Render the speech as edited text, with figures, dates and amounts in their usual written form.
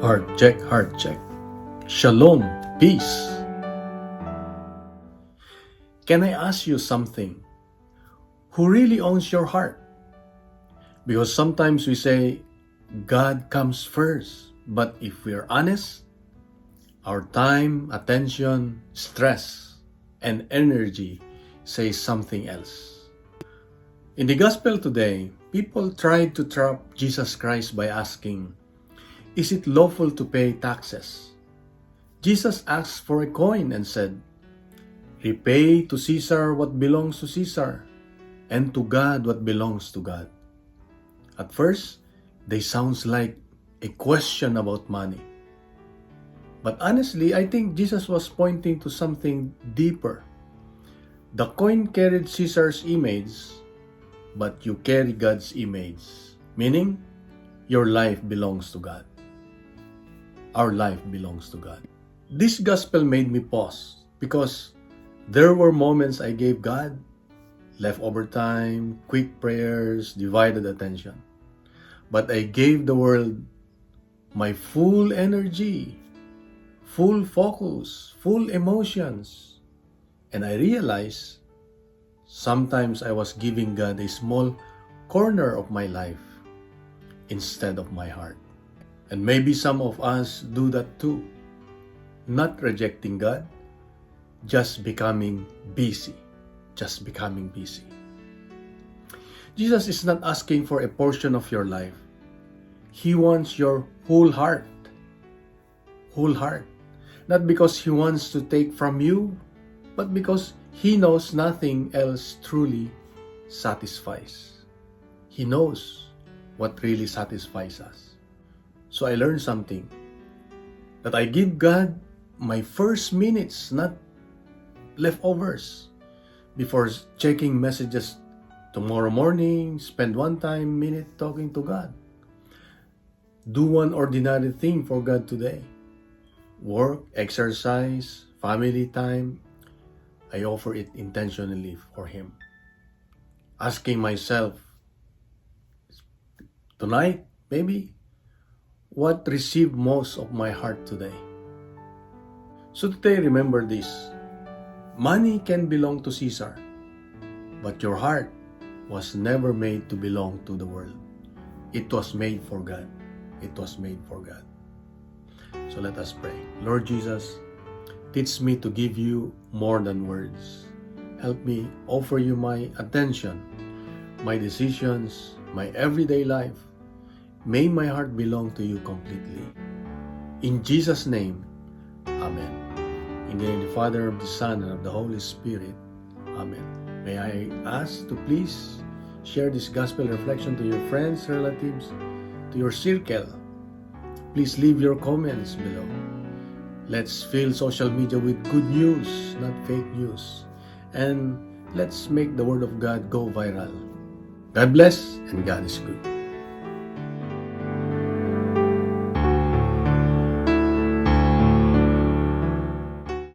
Heart check, heart check. Shalom, peace. Can I ask you something? Who really owns your heart? Because sometimes we say, God comes first. But if we are honest, our time, attention, stress, and energy say something else. In the gospel today, people tried to trap Jesus Christ by asking, is it lawful to pay taxes? Jesus asked for a coin and said, repay to Caesar what belongs to Caesar, and to God what belongs to God. At first, they sounds like a question about money. But honestly, I think Jesus was pointing to something deeper. The coin carried Caesar's image, but you carry God's image, meaning your life belongs to God. Our life belongs to God. This gospel made me pause because there were moments I gave God leftover time, quick prayers, divided attention. But I gave the world my full energy, full focus, full emotions. And I realized sometimes I was giving God a small corner of my life instead of my heart. And maybe some of us do that too. Not rejecting God, just becoming busy. Just becoming busy. Jesus is not asking for a portion of your life. He wants your whole heart. Whole heart. Not because He wants to take from you, but because He knows nothing else truly satisfies. He knows what really satisfies us. So I learned something, that I give God my first minutes, not leftovers. Before checking messages tomorrow morning, spend one minute talking to God. Do one ordinary thing for God today. Work, exercise, family time. I offer it intentionally for Him. Asking myself, tonight, maybe, what received most of my heart today? So today, remember this. Money can belong to Caesar, but your heart was never made to belong to the world. It was made for God. It was made for God. So let us pray. Lord Jesus, teach me to give you more than words. Help me offer you my attention, my decisions, my everyday life. May my heart belong to you completely. In Jesus' name, Amen. In the name of the Father, of the Son, and of the Holy Spirit. Amen. May I ask to please share this gospel reflection to your friends, relatives, to your circle. Please leave your comments below. Let's fill social media with good news, not fake news. And let's make the Word of God go viral. God bless, and God is good.